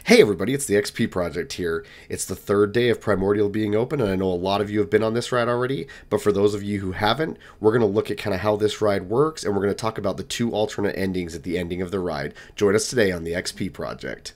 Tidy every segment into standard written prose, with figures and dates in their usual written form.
Hey everybody, it's the XP Project here. It's the third day of Primordial being open, and I know a lot of you have been on this ride already, but for those of you who haven't, we're going to look at kind of how this ride works, and we're going to talk about the two alternate endings at the ending of the ride. Join us today on the XP Project.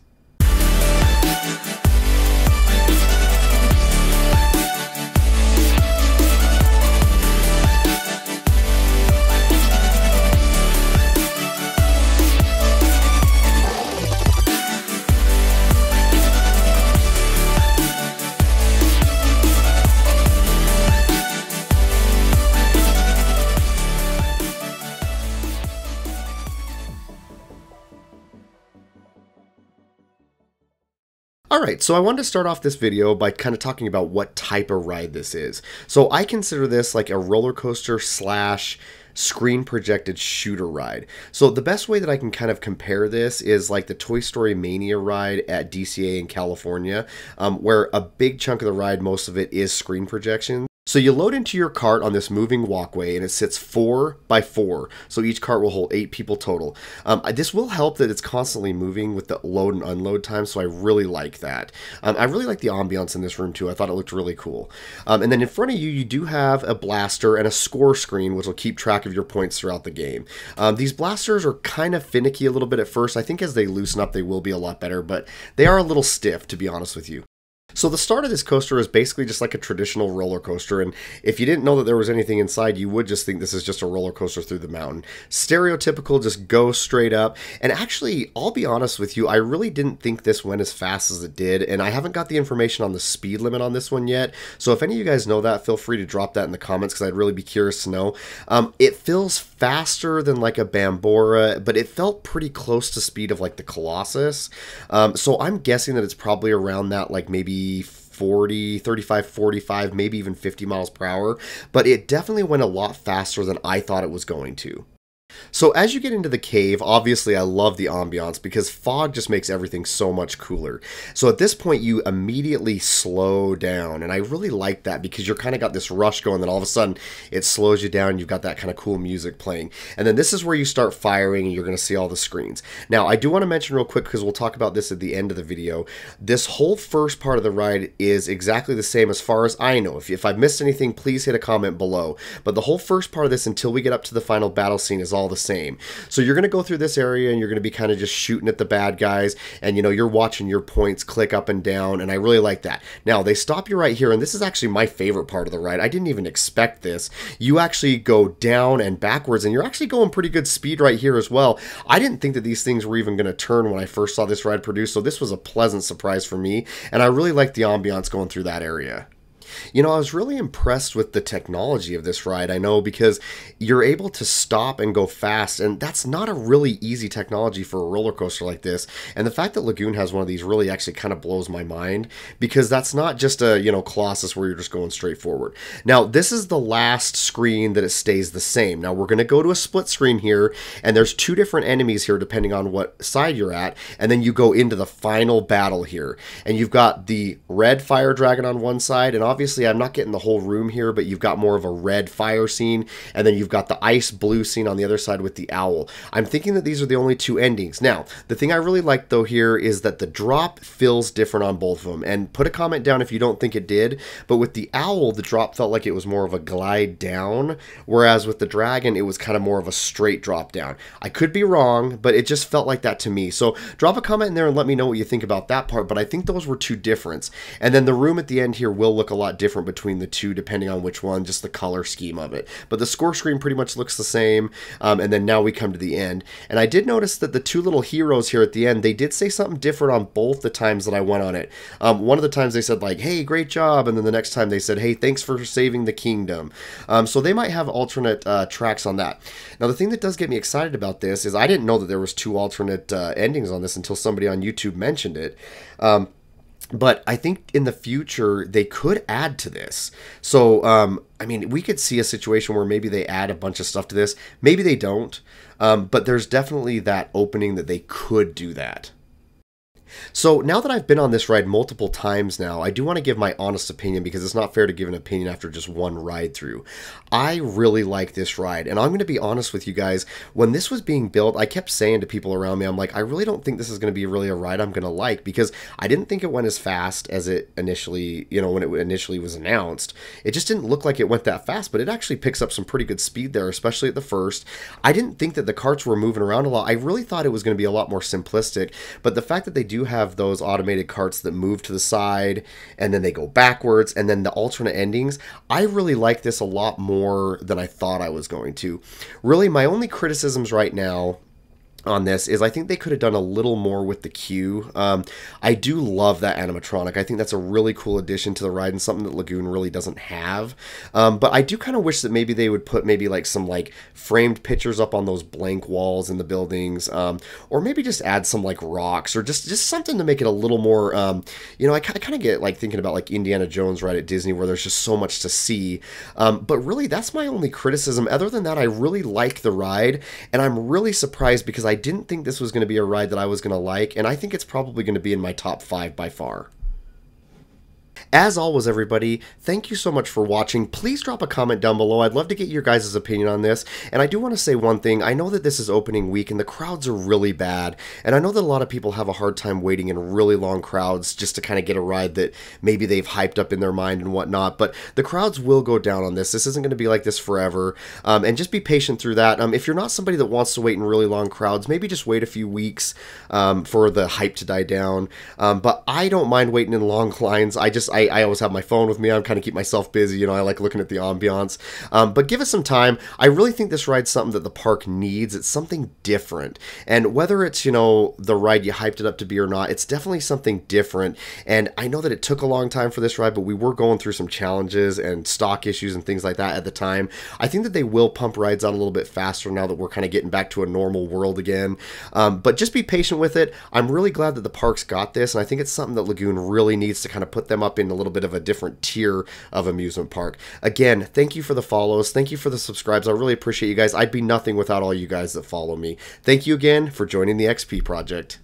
Alright, so I wanted to start off this video by kind of talking about what type of ride this is. So I consider this like a roller coaster slash screen projected shooter ride. So the best way that I can kind of compare this is like the Toy Story Mania ride at DCA in California, where a big chunk of the ride, most of it is screen projection. So you load into your cart on this moving walkway, and it sits 4 by 4, so each cart will hold 8 people total. This will help that it's constantly moving with the load and unload time, so I really like that. I really like the ambiance in this room too. I thought it looked really cool. And then in front of you, you do have a blaster and a score screen, which will keep track of your points throughout the game. These blasters are kind of finicky a little bit at first. I think as they loosen up, they will be a lot better, but they are a little stiff, to be honest with you. So the start of this coaster is basically just like a traditional roller coaster, and if you didn't know that there was anything inside, you would just think this is just a roller coaster through the mountain. Stereotypical, just go straight up, and actually, I'll be honest with you, I really didn't think this went as fast as it did, and I haven't got the information on the speed limit on this one yet, so if any of you guys know that, feel free to drop that in the comments, because I'd really be curious to know. It feels faster than like a Bambora, but it felt pretty close to speed of like the Colossus, so I'm guessing that it's probably around that, like maybe 40, 35, 45, maybe even 50 miles per hour, but it definitely went a lot faster than I thought it was going to. So as you get into the cave, obviously I love the ambiance because fog just makes everything so much cooler. So at this point you immediately slow down, and I really like that because you're kind of got this rush going, then all of a sudden it slows you down, you've got that kind of cool music playing. And then this is where you start firing and you're going to see all the screens. Now I do want to mention real quick, because we'll talk about this at the end of the video, this whole first part of the ride is exactly the same as far as I know. If I've missed anything, please hit a comment below. But the whole first part of this until we get up to the final battle scene is all the same. So you're going to go through this area and you're going to be kind of just shooting at the bad guys, and you know, you're watching your points click up and down, and I really like that. Now they stop you right here, and this is actually my favorite part of the ride. I didn't even expect this. You actually go down and backwards, and you're actually going pretty good speed right here as well. I didn't think that these things were even going to turn when I first saw this ride produced, so this was a pleasant surprise for me, and I really like the ambiance going through that area. You know, I was really impressed with the technology of this ride, I know, because you're able to stop and go fast, and that's not a really easy technology for a roller coaster like this, and the fact that Lagoon has one of these really actually kind of blows my mind, because that's not just a, you know, Colossus where you're just going straight forward. Now, this is the last screen that it stays the same. Now, we're going to go to a split screen here, and there's two different enemies here depending on what side you're at, and then you go into the final battle here, and you've got the red fire dragon on one side, and obviously I'm not getting the whole room here, but you've got more of a red fire scene, and then you've got the ice blue scene on the other side with the owl. I'm thinking that these are the only two endings. Now, the thing I really like though here is that the drop feels different on both of them, and put a comment down if you don't think it did, but with the owl, the drop felt like it was more of a glide down, whereas with the dragon, it was kind of more of a straight drop down. I could be wrong, but it just felt like that to me. So drop a comment in there and let me know what you think about that part, but I think those were two difference. And then the room at the end here will look a lot different between the two depending on which one, just the color scheme of it. But the score screen pretty much looks the same, and then now we come to the end. And I did notice that the two little heroes here at the end, they did say something different on both the times that I went on it. One of the times they said like, hey, great job, and then the next time they said, hey, thanks for saving the kingdom. So they might have alternate tracks on that. Now the thing that does get me excited about this is I didn't know that there was two alternate endings on this until somebody on YouTube mentioned it. But I think in the future, they could add to this. So, I mean, we could see a situation where maybe they add a bunch of stuff to this. Maybe they don't. But there's definitely that opening that they could do that. So now that I've been on this ride multiple times now, I do want to give my honest opinion because it's not fair to give an opinion after just one ride through. I really like this ride, and I'm going to be honest with you guys. When this was being built, I kept saying to people around me, I'm like, I really don't think this is going to be really a ride I'm going to like, because I didn't think it went as fast as it initially, when it initially was announced. It just didn't look like it went that fast, but it actually picks up some pretty good speed there, especially at the first. I didn't think that the carts were moving around a lot. I really thought it was going to be a lot more simplistic, but the fact that they do have those automated carts that move to the side and then they go backwards and then the alternate endings, I really like this a lot more than I thought I was going to. Really, my only criticisms right now on this is I think they could have done a little more with the queue. I do love that animatronic. I think that's a really cool addition to the ride and something that Lagoon really doesn't have. But I do kind of wish that maybe they would put maybe like some like framed pictures up on those blank walls in the buildings, or maybe just add some like rocks or just something to make it a little more, I kind of get like thinking about like Indiana Jones ride at Disney where there's just so much to see. But really that's my only criticism. Other than that, I really like the ride, and I'm really surprised because I didn't think this was going to be a ride that I was going to like, and I think it's probably going to be in my top 5 by far. As always, everybody, thank you so much for watching. Please drop a comment down below. I'd love to get your guys' opinion on this. And I do want to say one thing. I know that this is opening week and the crowds are really bad. And I know that a lot of people have a hard time waiting in really long crowds just to kind of get a ride that maybe they've hyped up in their mind and whatnot. But the crowds will go down on this. This isn't going to be like this forever. And just be patient through that. If you're not somebody that wants to wait in really long crowds, maybe just wait a few weeks for the hype to die down. But I don't mind waiting in long lines. I always have my phone with me. I'm kind of keep myself busy. I like looking at the ambiance. But give us some time. I really think this ride's something that the park needs. It's something different. And whether it's, the ride you hyped it up to be or not, it's definitely something different. And I know that it took a long time for this ride, but we were going through some challenges and stock issues and things like that at the time. I think that they will pump rides out a little bit faster now that we're kind of getting back to a normal world again. But just be patient with it. I'm really glad that the park's got this, and I think it's something that Lagoon really needs to kind of put them up in a little bit of a different tier of amusement park. Again, thank you for the follows. Thank you for the subscribes. I really appreciate you guys. I'd be nothing without all you guys that follow me. Thank you again for joining the XP Project.